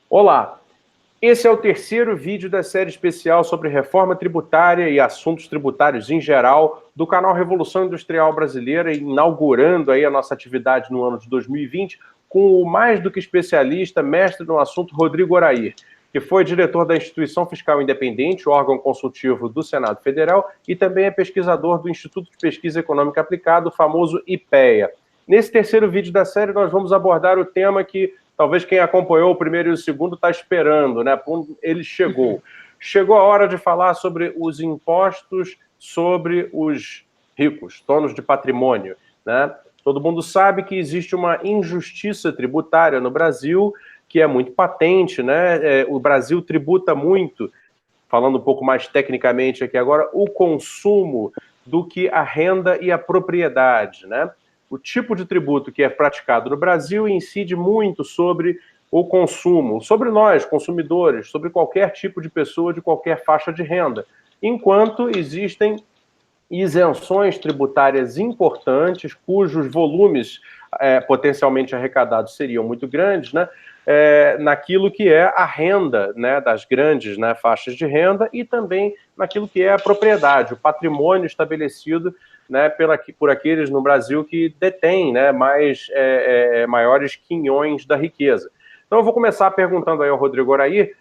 Olá, esse é o terceiro vídeo da série especial sobre reforma tributária e assuntos tributários em geral do canal Revolução Industrial Brasileira, inaugurando aí a nossa atividade no ano de 2020 com o mais do que especialista, mestre no assunto, Rodrigo Orair, que foi diretor da Instituição Fiscal Independente, órgão consultivo do Senado Federal, e também é pesquisador do Instituto de Pesquisa Econômica Aplicada, o famoso IPEA. Nesse terceiro vídeo da série, nós vamos abordar o tema que talvez quem acompanhou o primeiro e o segundo está esperando, né? Ele chegou. Chegou a hora de falar sobre os impostos sobre os ricos, donos de patrimônio, né? Todo mundo sabe que existe uma injustiça tributária no Brasil, que é muito patente, né? O Brasil tributa muito, falando um pouco mais tecnicamente aqui agora, o consumo do que a renda e a propriedade, né? O tipo de tributo que é praticado no Brasil incide muito sobre o consumo, sobre nós, consumidores, sobre qualquer tipo de pessoa de qualquer faixa de renda, enquanto existem isenções tributárias importantes, cujos volumes potencialmente arrecadados seriam muito grandes, né? Naquilo que é a renda, né, das grandes, né, faixas de renda, e também naquilo que é a propriedade, o patrimônio estabelecido, né, por aqueles no Brasil que detêm, né, maiores quinhões da riqueza. Então eu vou começar perguntando aí ao Rodrigo Orair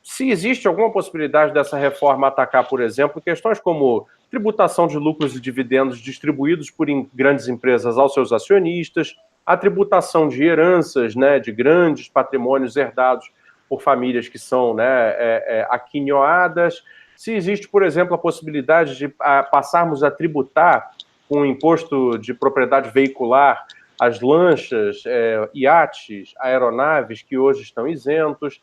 se existe alguma possibilidade dessa reforma atacar, por exemplo, questões como tributação de lucros e dividendos distribuídos por grandes empresas aos seus acionistas, a tributação de heranças, né, de grandes patrimônios herdados por famílias que são, né, aquinhoadas. Se existe, por exemplo, a possibilidade de passarmos a tributar com um imposto de propriedade veicular as lanchas, iates, aeronaves que hoje estão isentos.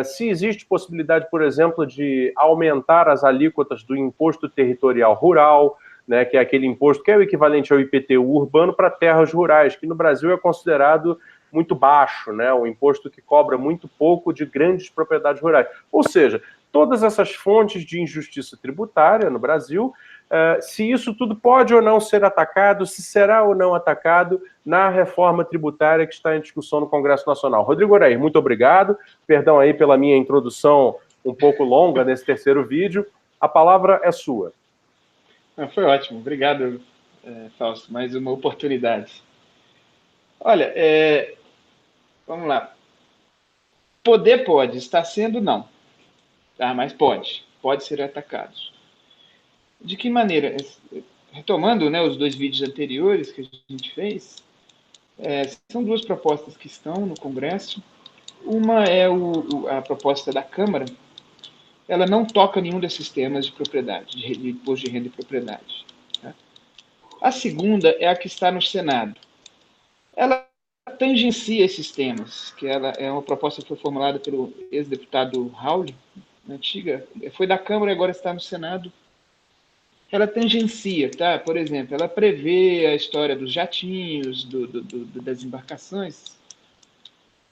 Se existe possibilidade, por exemplo, de aumentar as alíquotas do imposto territorial rural, né, que é aquele imposto que é o equivalente ao IPTU urbano para terras rurais, que no Brasil é considerado muito baixo, né, um imposto que cobra muito pouco de grandes propriedades rurais. Ou seja, todas essas fontes de injustiça tributária no Brasil, se isso tudo pode ou não ser atacado, se será ou não atacado na reforma tributária que está em discussão no Congresso Nacional. Rodrigo Orair, muito obrigado. Perdão aí pela minha introdução um pouco longa nesse terceiro vídeo. A palavra é sua. Foi ótimo. Obrigado, Fausto. Mais uma oportunidade. Olha, vamos lá. Poder pode, está sendo não. Tá? Mas pode ser atacado. De que maneira? Retomando, né, os dois vídeos anteriores que a gente fez, são duas propostas que estão no Congresso. Uma é a proposta da Câmara. Ela não toca nenhum desses temas de propriedade, de imposto de renda e propriedade. Tá? A segunda é a que está no Senado. Ela tangencia esses temas, que ela é uma proposta que foi formulada pelo ex-deputado Raul, antiga, foi da Câmara e agora está no Senado. Ela tangencia, tá? Por exemplo, ela prevê a história dos jatinhos, das embarcações,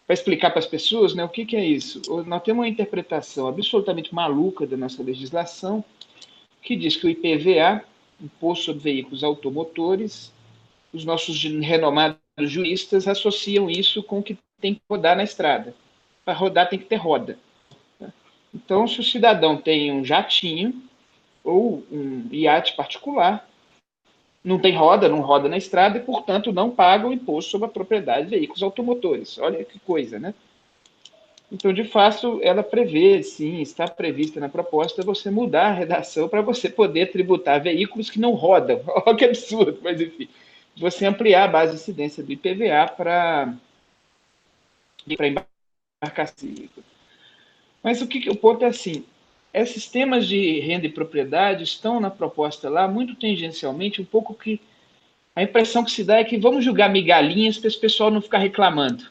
para explicar para as pessoas, né, o que é isso. Nós temos uma interpretação absolutamente maluca da nossa legislação, que diz que o IPVA, Imposto sobre Veículos Automotores, os nossos renomados juristas associam isso com o que tem que rodar na estrada. Para rodar tem que ter roda. Então, se o cidadão tem um jatinho ou um iate particular, não tem roda, não roda na estrada e, portanto, não paga o imposto sobre a propriedade de veículos automotores. Olha que coisa, né? Então, de fato, ela prevê, sim, está prevista na proposta você mudar a redação para você poder tributar veículos que não rodam. Olha que absurdo, mas enfim. Você ampliar a base de incidência do IPVA para embarcação. Mas o ponto é assim, esses temas de renda e propriedade estão na proposta lá muito tangencialmente, um pouco que a impressão que se dá é que vamos jogar migalhinhas para esse pessoal não ficar reclamando.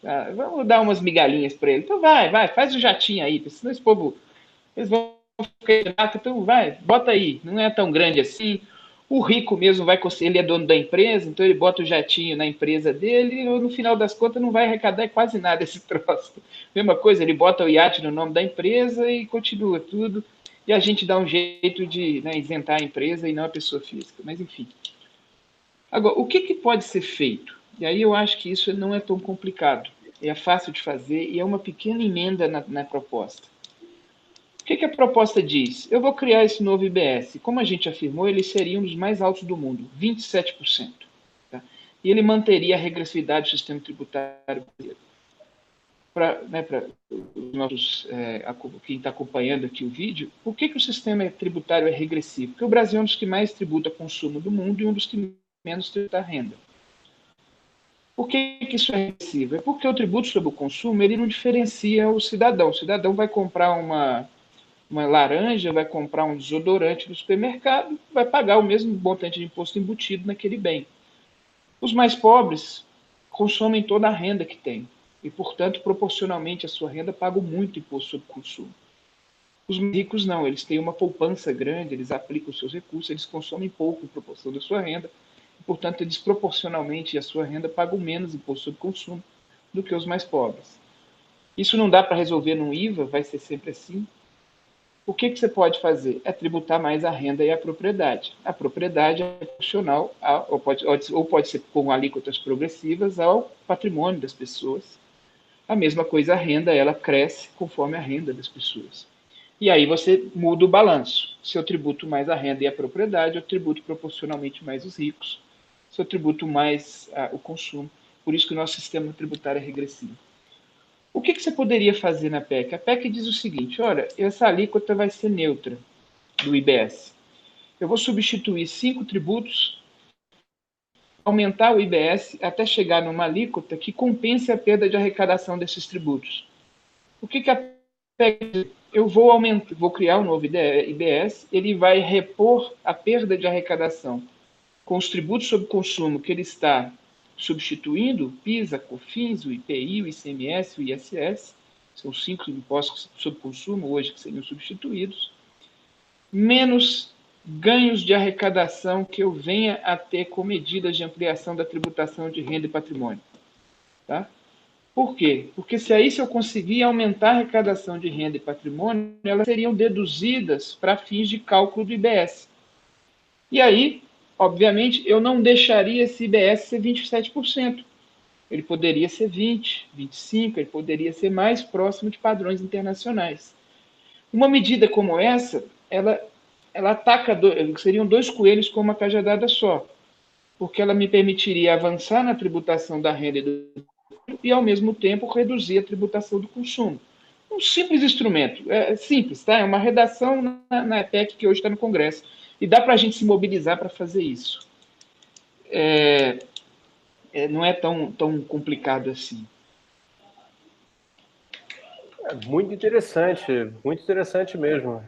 Tá? Vamos dar umas migalhinhas para ele. Então vai, faz o jatinho aí, senão esse povo, eles vão ficar, então vai, bota aí, não é tão grande assim. O rico mesmo vai conseguir, ele é dono da empresa, então ele bota o jatinho na empresa dele e no final das contas não vai arrecadar quase nada esse troço. Mesma coisa, ele bota o iate no nome da empresa e continua tudo. E a gente dá um jeito de, né, isentar a empresa e não a pessoa física. Mas enfim. Agora, o que pode ser feito? E aí eu acho que isso não é tão complicado. é fácil de fazer e é uma pequena emenda na proposta. O que a proposta diz? Eu vou criar esse novo IBS. Como a gente afirmou, ele seria um dos mais altos do mundo, 27%. Tá? E ele manteria a regressividade do sistema tributário brasileiro. Para os nossos, quem está acompanhando aqui o vídeo, por que o sistema tributário é regressivo? Porque o Brasil é um dos que mais tributa consumo do mundo e um dos que menos tributa renda. Por que isso é regressivo? É porque o tributo sobre o consumo ele não diferencia o cidadão. O cidadão vai comprar uma laranja, vai comprar um desodorante no supermercado, vai pagar o mesmo montante de imposto embutido naquele bem. Os mais pobres consomem toda a renda que têm e, portanto, proporcionalmente à sua renda, pagam muito imposto sobre consumo. Os ricos não, eles têm uma poupança grande, eles aplicam os seus recursos, eles consomem pouco em proporção da sua renda, e, portanto, eles proporcionalmente à sua renda pagam menos imposto sobre consumo do que os mais pobres. Isso não dá para resolver no IVA, vai ser sempre assim. O que você pode fazer? É tributar mais a renda e a propriedade. A propriedade é proporcional, ou pode ser com alíquotas progressivas, ao patrimônio das pessoas. A mesma coisa, a renda, ela cresce conforme a renda das pessoas. E aí você muda o balanço. Se eu tributo mais a renda e a propriedade, eu tributo proporcionalmente mais os ricos. Se eu tributo mais o consumo. Por isso que o nosso sistema tributário é regressivo. O que você poderia fazer na PEC? A PEC diz o seguinte, olha, essa alíquota vai ser neutra do IBS. Eu vou substituir 5 tributos, aumentar o IBS até chegar numa alíquota que compense a perda de arrecadação desses tributos. O que a PEC diz? Eu vou criar um novo IBS, ele vai repor a perda de arrecadação com os tributos sobre consumo que ele está substituindo, o PIS, a COFINS, o IPI, o ICMS, o ISS, são 5 impostos sobre consumo hoje que seriam substituídos, menos ganhos de arrecadação que eu venha a ter com medidas de ampliação da tributação de renda e patrimônio. Tá? Por quê? Porque se eu conseguir aumentar a arrecadação de renda e patrimônio, elas seriam deduzidas para fins de cálculo do IBS. E aí, obviamente, eu não deixaria esse IBS ser 27%. Ele poderia ser 20%, 25%, ele poderia ser mais próximo de padrões internacionais. Uma medida como essa, ela ataca, seriam 2 coelhos com uma cajadada só, porque ela me permitiria avançar na tributação da renda e, ao mesmo tempo, reduzir a tributação do consumo. Um simples instrumento, é simples, tá? É uma redação na EPEC que hoje está no Congresso. E dá para a gente se mobilizar para fazer isso. Não é tão complicado assim. Muito interessante mesmo.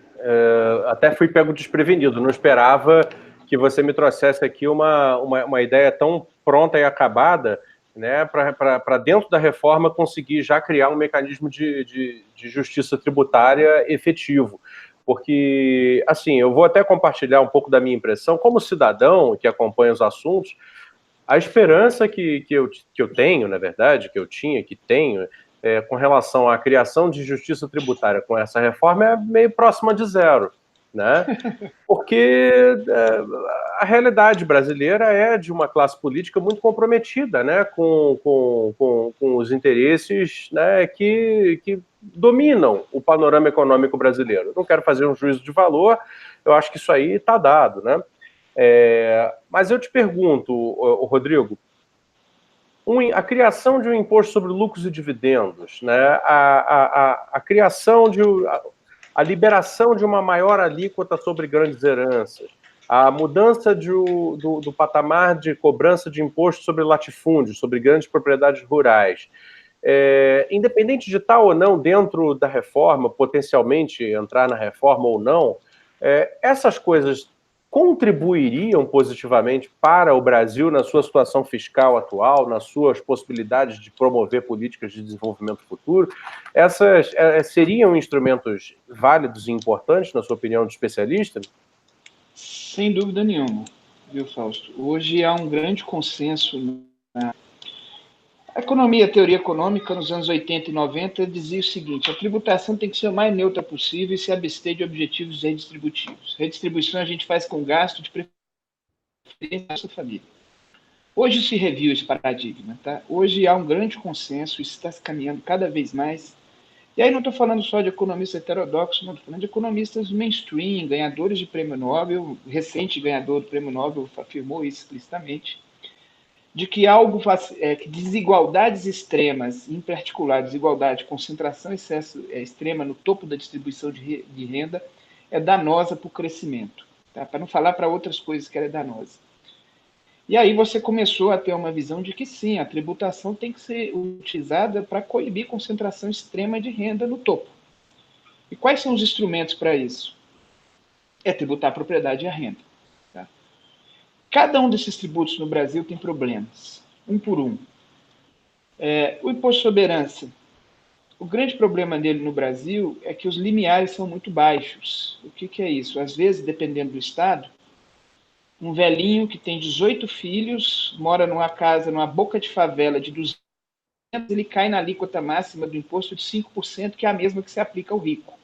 Até fui pego desprevenido, não esperava que você me trouxesse aqui uma ideia tão pronta e acabada, né, para dentro da reforma conseguir já criar um mecanismo de justiça tributária efetivo. Porque, assim, eu vou até compartilhar um pouco da minha impressão, como cidadão que acompanha os assuntos, a esperança que eu tenho, na verdade, que eu tinha, que tenho, com relação à criação de justiça tributária com essa reforma é meio próxima de zero, né? Porque a realidade brasileira é de uma classe política muito comprometida, né, com os interesses, né, que dominam o panorama econômico brasileiro. Não quero fazer um juízo de valor, eu acho que isso aí está dado, né? Mas eu te pergunto, Rodrigo, a criação de um imposto sobre lucros e dividendos, né, a criação a liberação de uma maior alíquota sobre grandes heranças, a mudança do patamar de cobrança de imposto sobre latifúndios, sobre grandes propriedades rurais, independente de estar ou não dentro da reforma, potencialmente entrar na reforma ou não, essas coisas contribuiriam positivamente para o Brasil na sua situação fiscal atual, nas suas possibilidades de promover políticas de desenvolvimento futuro? Essas seriam instrumentos válidos e importantes, na sua opinião, de especialista? Sem dúvida nenhuma, viu, Fausto? Hoje há um grande consenso na a teoria econômica, nos anos 80 e 90, dizia o seguinte: a tributação tem que ser o mais neutra possível e se abster de objetivos redistributivos. Redistribuição a gente faz com gasto de preferência da sua família. Hoje se reviu esse paradigma, tá? Hoje há um grande consenso, isso está se caminhando cada vez mais. E aí não estou falando só de economistas heterodoxos, não estou falando de economistas mainstream, ganhadores de prêmio Nobel, recente ganhador do prêmio Nobel afirmou isso explicitamente, de que que desigualdades extremas, em particular desigualdade, concentração e excesso extrema no topo da distribuição de renda, é danosa para o crescimento. Tá? Para não falar para outras coisas que ela é danosa. E aí você começou a ter uma visão de que sim, a tributação tem que ser utilizada para coibir concentração extrema de renda no topo. E quais são os instrumentos para isso? É tributar a propriedade e a renda. Tá? Cada um desses tributos no Brasil tem problemas, um por um. O imposto sobre herança. O grande problema dele no Brasil é que os limiares são muito baixos. O que é isso? Às vezes, dependendo do estado, um velhinho que tem 18 filhos, mora numa casa, numa boca de favela de 200, ele cai na alíquota máxima do imposto de 5%, que é a mesma que se aplica ao rico.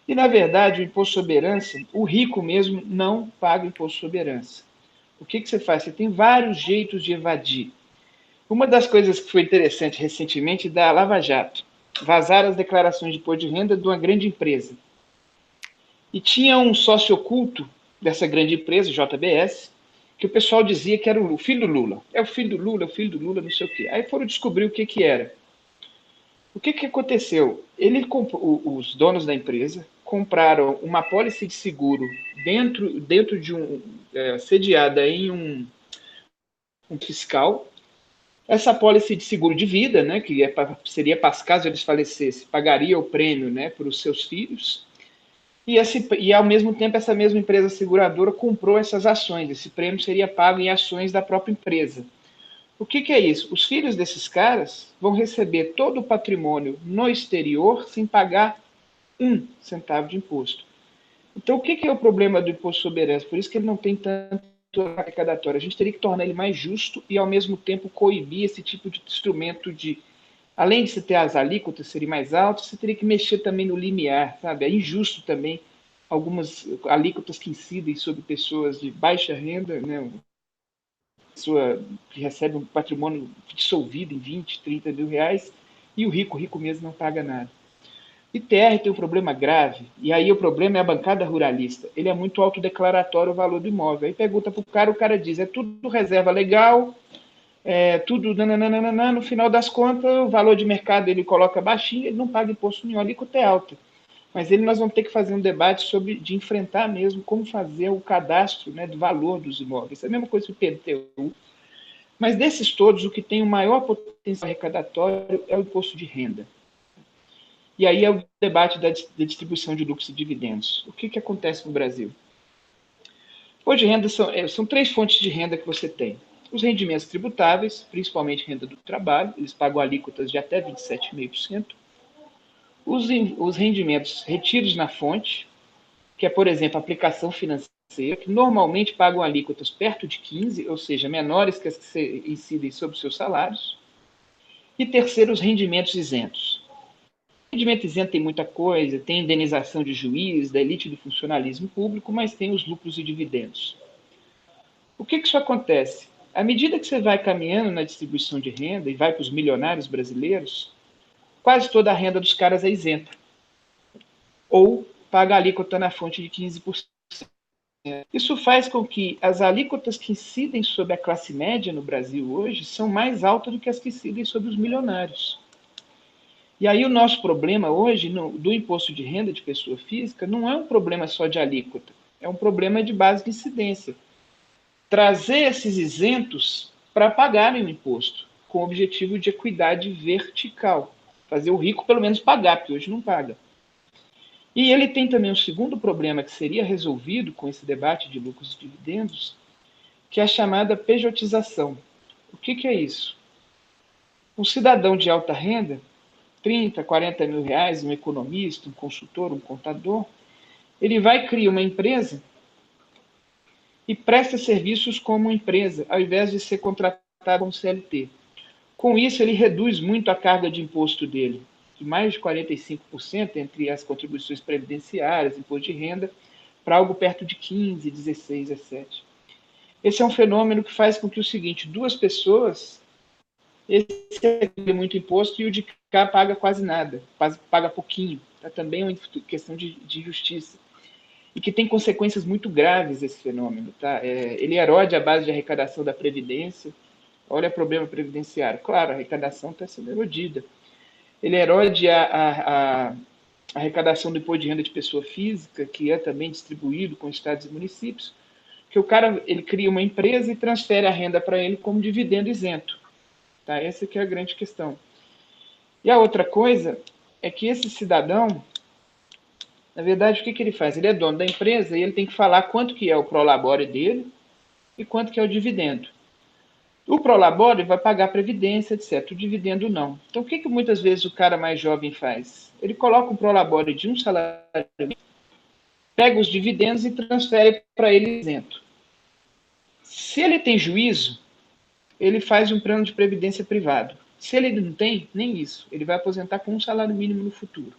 E, na verdade, o imposto sobre herança, o rico mesmo não paga imposto sobre herança. O que você faz? Você tem vários jeitos de evadir. Uma das coisas que foi interessante recentemente da Lava Jato, vazaram as declarações de imposto de renda de uma grande empresa. E tinha um sócio oculto dessa grande empresa, JBS, que o pessoal dizia que era o filho do Lula. É o filho do Lula, é o filho do Lula, não sei o quê. Aí foram descobrir o que era. O que aconteceu? Os donos da empresa compraram uma apólice de seguro dentro de sediada em um fiscal. Essa apólice de seguro de vida, né, que seria para caso eles falecessem, pagaria o prêmio, né, para os seus filhos. E, ao mesmo tempo, essa mesma empresa seguradora comprou essas ações. Esse prêmio seria pago em ações da própria empresa. O que é isso? Os filhos desses caras vão receber todo o patrimônio no exterior sem pagar 1 centavo de imposto. Então, o que é o problema do imposto sobre herança? Por isso que ele não tem tanto arrecadatório. A gente teria que tornar ele mais justo e, ao mesmo tempo, coibir esse tipo de instrumento de... Além de você ter as alíquotas serem mais altas, você teria que mexer também no limiar, sabe? É injusto também algumas alíquotas que incidem sobre pessoas de baixa renda, né? Pessoa que recebe um patrimônio dissolvido em 20, 30 mil reais, e o rico mesmo não paga nada. ITR tem um problema grave, e aí o problema é a bancada ruralista. Ele é muito autodeclaratório o valor do imóvel. Aí pergunta para o cara diz, é tudo reserva legal, é tudo nananana, no final das contas, o valor de mercado ele coloca baixinho, ele não paga imposto nenhum, a alíquota é alta. Mas nós vamos ter que fazer um debate de enfrentar mesmo como fazer o cadastro, né, do valor dos imóveis. É a mesma coisa que o IPTU. Mas desses todos, o que tem o maior potencial arrecadatório é o imposto de renda. E aí é o debate da distribuição de lucros e dividendos. O que acontece no Brasil? Hoje, renda são 3 fontes de renda que você tem. Os rendimentos tributáveis, principalmente renda do trabalho, eles pagam alíquotas de até 27,5%. Os rendimentos retidos na fonte, que é, por exemplo, a aplicação financeira, que normalmente pagam alíquotas perto de 15%, ou seja, menores que as que incidem sobre os seus salários. E terceiro, os rendimentos isentos. O rendimento isento tem muita coisa, tem indenização de juiz, da elite do funcionalismo público, mas tem os lucros e dividendos. O que isso acontece? À medida que você vai caminhando na distribuição de renda e vai para os milionários brasileiros, quase toda a renda dos caras é isenta. Ou paga a alíquota na fonte de 15%. Isso faz com que as alíquotas que incidem sobre a classe média no Brasil hoje são mais altas do que as que incidem sobre os milionários. E aí o nosso problema hoje do imposto de renda de pessoa física não é um problema só de alíquota, é um problema de base de incidência. Trazer esses isentos para pagarem o imposto, com o objetivo de equidade vertical. Fazer o rico pelo menos pagar, porque hoje não paga. E ele tem também um segundo problema que seria resolvido com esse debate de lucros e dividendos, que é a chamada pejotização. O que é isso? Um cidadão de alta renda, 30, 40 mil reais, um economista, um consultor, um contador, ele vai criar uma empresa e presta serviços como empresa, ao invés de ser contratado como CLT. Com isso, ele reduz muito a carga de imposto dele, de mais de 45% entre as contribuições previdenciárias, imposto de renda, para algo perto de 15, 16, 17. Esse é um fenômeno que faz com que o seguinte, duas pessoas, esse paga muito imposto e o de cá paga quase nada, paga pouquinho. Tá? Também é uma questão de justiça. E que tem consequências muito graves esse fenômeno. Tá? Ele erode a base de arrecadação da Previdência. Olha o problema previdenciário. Claro, a arrecadação está sendo erodida. Ele erode a arrecadação do imposto de renda de pessoa física, que é também distribuído com estados e municípios, que o cara ele cria uma empresa e transfere a renda para ele como dividendo isento. Tá? Essa que é a grande questão. E a outra coisa é que esse cidadão, na verdade, o que ele faz? Ele é dono da empresa e ele tem que falar quanto que é o prolabore dele e quanto que é o dividendo. O prolabore vai pagar a previdência, etc. O dividendo não. Então, o que muitas vezes o cara mais jovem faz? Ele coloca o prolabore de um salário, pega os dividendos e transfere para ele isento. Se ele tem juízo, ele faz um plano de previdência privado. Se ele não tem, nem isso. Ele vai aposentar com um salário mínimo no futuro.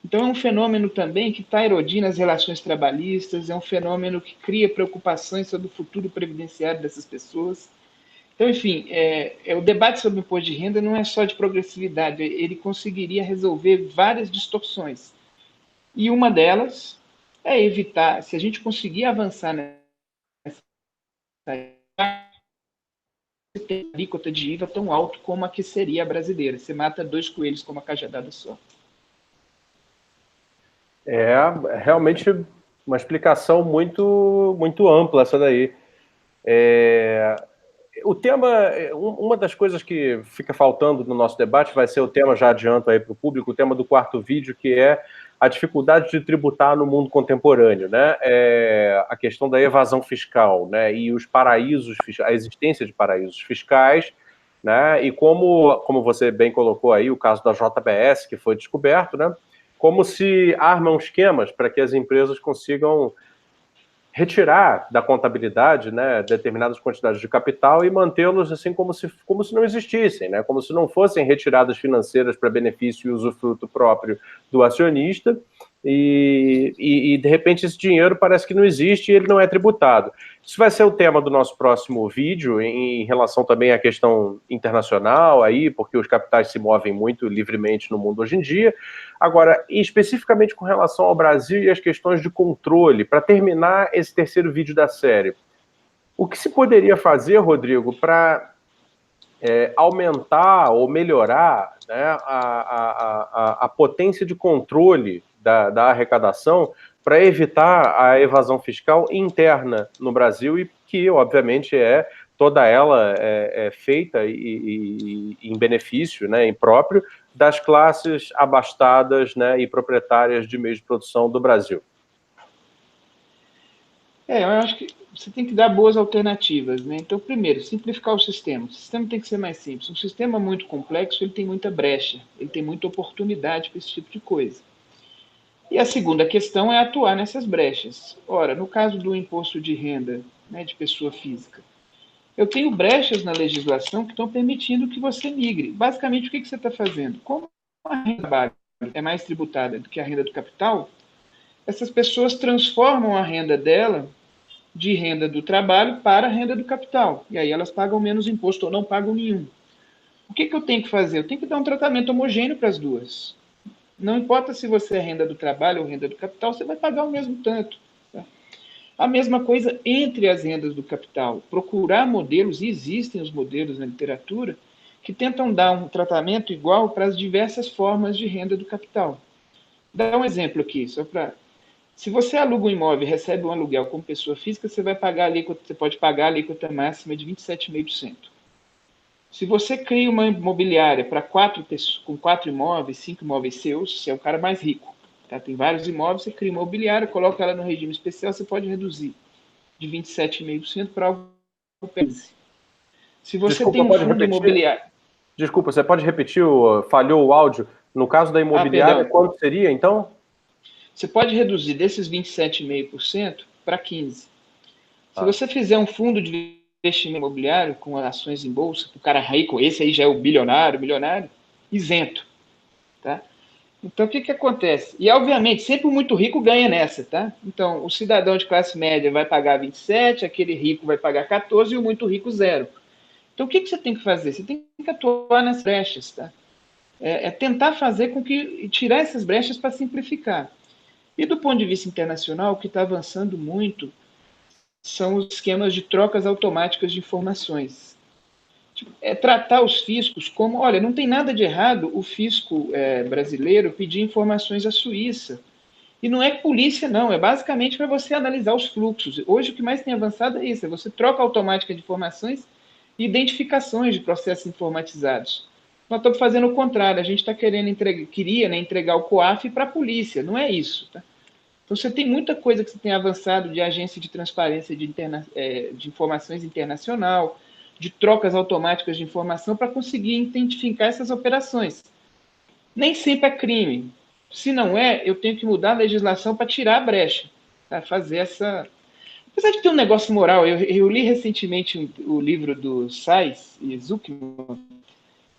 Então, é um fenômeno também que está erodindo as relações trabalhistas, é um fenômeno que cria preocupações sobre o futuro previdenciário dessas pessoas. Então, enfim, o debate sobre o imposto de renda não é só de progressividade, ele conseguiria resolver várias distorções. E uma delas é evitar, se a gente conseguir avançar nessa alíquota de IVA tão alto como a que seria a brasileira. Você mata dois coelhos com uma cajadada só. É realmente uma explicação muito, muito ampla essa daí. O tema, uma das coisas que fica faltando no nosso debate vai ser o tema, já adianto aí para o público, o tema do quarto vídeo, que é a dificuldade de tributar no mundo contemporâneo, né? A questão da evasão fiscal, né? E os paraísos, a existência de paraísos fiscais, né? E como você bem colocou aí, o caso da JBS, que foi descoberto, né? Como se armam esquemas para que as empresas consigam retirar da contabilidade, né, determinadas quantidades de capital e mantê-los assim como se não existissem, né, como se não fossem retiradas financeiras para benefício e usufruto próprio do acionista, e de repente esse dinheiro parece que não existe e ele não é tributado. Isso vai ser o tema do nosso próximo vídeo, em relação também à questão internacional, aí, porque os capitais se movem muito livremente no mundo hoje em dia. Agora, especificamente com relação ao Brasil e as questões de controle, para terminar esse terceiro vídeo da série, o que se poderia fazer, Rodrigo, para aumentar ou melhorar, né, a potência de controle da arrecadação para evitar a evasão fiscal interna no Brasil e que, obviamente, toda ela é feita em benefício, né, em próprio, das classes abastadas, né, e proprietárias de meios de produção do Brasil? Eu acho que você tem que dar boas alternativas, né? Então, primeiro, simplificar o sistema. O sistema tem que ser mais simples. Um sistema muito complexo, ele tem muita brecha, ele tem muita oportunidade para esse tipo de coisa. E a segunda questão é atuar nessas brechas. Ora, no caso do imposto de renda, né, de pessoa física, eu tenho brechas na legislação que estão permitindo que você migre. Basicamente, o que você está fazendo? Como a renda do trabalho é mais tributada do que a renda do capital, essas pessoas transformam a renda dela de renda do trabalho para a renda do capital. E aí elas pagam menos imposto ou não pagam nenhum. O que eu tenho que fazer? Eu tenho que dar um tratamento homogêneo para as duas. Não importa se você é renda do trabalho ou renda do capital, você vai pagar o mesmo tanto. Tá? A mesma coisa entre as rendas do capital. Procurar modelos, e existem os modelos na literatura, que tentam dar um tratamento igual para as diversas formas de renda do capital. Vou dar um exemplo aqui, só para... Se você aluga um imóvel e recebe um aluguel como pessoa física, você pode pagar a alíquota máxima de 27,5%. Se você cria uma imobiliária para com 4 imóveis, 5 imóveis seus, você é o cara mais rico. Tá? Tem vários imóveis, você cria uma imobiliária, coloca ela no regime especial, você pode reduzir de 27,5% para algo 15%. Se você tem um fundo imobiliário... Desculpa, você pode repetir? Falhou o áudio. No caso da imobiliária, quanto seria, então? Você pode reduzir desses 27,5% para 15%. Se você fizer um fundo de investimento imobiliário com ações em bolsa, o cara rico, esse aí já é o milionário, isento. Tá? Então, o que acontece? E, obviamente, sempre o muito rico ganha nessa, tá? Então, o cidadão de classe média vai pagar 27, aquele rico vai pagar 14 e o muito rico 0. Então, o que você tem que fazer? Você tem que atuar nas brechas, tá? É tentar fazer com que... tirar essas brechas para simplificar. E, do ponto de vista internacional, o que está avançando muito são os esquemas de trocas automáticas de informações. Tratar os fiscos como, olha, não tem nada de errado o fisco brasileiro pedir informações à Suíça. E não é polícia, não, é basicamente para você analisar os fluxos. Hoje o que mais tem avançado é isso, é você troca automática de informações e identificações de processos informatizados. Nós estamos fazendo o contrário, a gente está querendo entregar o COAF para a polícia, não é isso. Tá? Então você tem muita coisa que você tem avançado de agência de transparência de informações internacional, de trocas automáticas de informação para conseguir identificar essas operações. Nem sempre é crime. Se não é, eu tenho que mudar a legislação para tirar a brecha, para fazer essa... Apesar de ter um negócio moral, eu li recentemente o livro do Sais e Zuckerman,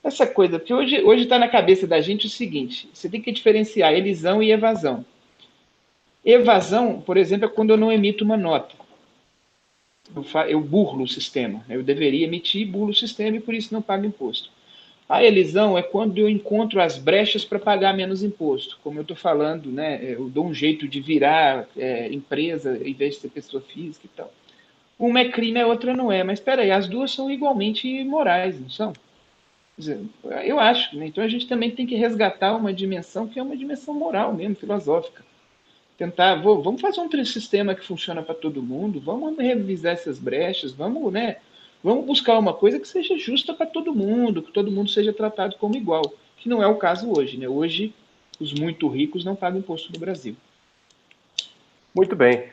essa coisa, porque hoje está na cabeça da gente o seguinte, você tem que diferenciar elisão e evasão. Evasão, por exemplo, é quando eu não emito uma nota. Eu burlo o sistema. Eu deveria emitir, burlo o sistema e por isso não pago imposto. A elisão é quando eu encontro as brechas para pagar menos imposto. Como eu estou falando, né, eu dou um jeito de virar empresa em vez de ser pessoa física e tal. Uma é crime, a outra não é. Mas espera aí, as duas são igualmente morais, não são? Quer dizer, eu acho. Né? Então a gente também tem que resgatar uma dimensão que é uma dimensão moral mesmo, filosófica. Tentar, vamos fazer um sistema que funciona para todo mundo, vamos revisar essas brechas, vamos buscar uma coisa que seja justa para todo mundo, que todo mundo seja tratado como igual, que não é o caso hoje. Né? Hoje, os muito ricos não pagam imposto no Brasil. Muito bem.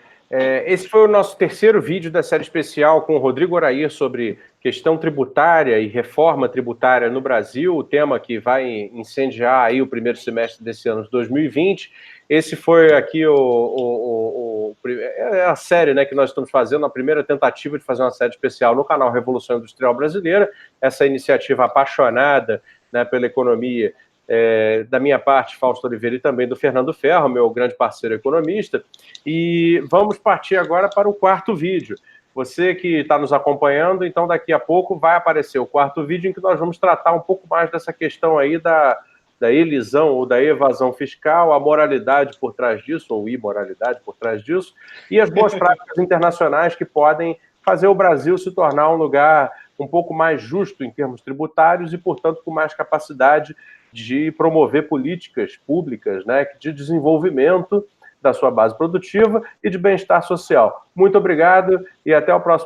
Esse foi o nosso terceiro vídeo da série especial com o Rodrigo Orair sobre questão tributária e reforma tributária no Brasil, o tema que vai incendiar aí o primeiro semestre desse ano de 2020. Esse foi aqui a série, né, que nós estamos fazendo, a primeira tentativa de fazer uma série especial no canal Revolução Industrial Brasileira, essa iniciativa apaixonada, né, pela economia, da minha parte, Fausto Oliveira, e também do Fernando Ferro, meu grande parceiro economista. E vamos partir agora para o quarto vídeo. Você que está nos acompanhando, então daqui a pouco vai aparecer o quarto vídeo em que nós vamos tratar um pouco mais dessa questão aí da elisão ou da evasão fiscal, a moralidade por trás disso, ou imoralidade por trás disso, e as boas práticas internacionais que podem fazer o Brasil se tornar um lugar um pouco mais justo em termos tributários e, portanto, com mais capacidade de promover políticas públicas, né, de desenvolvimento da sua base produtiva e de bem-estar social. Muito obrigado e até o próximo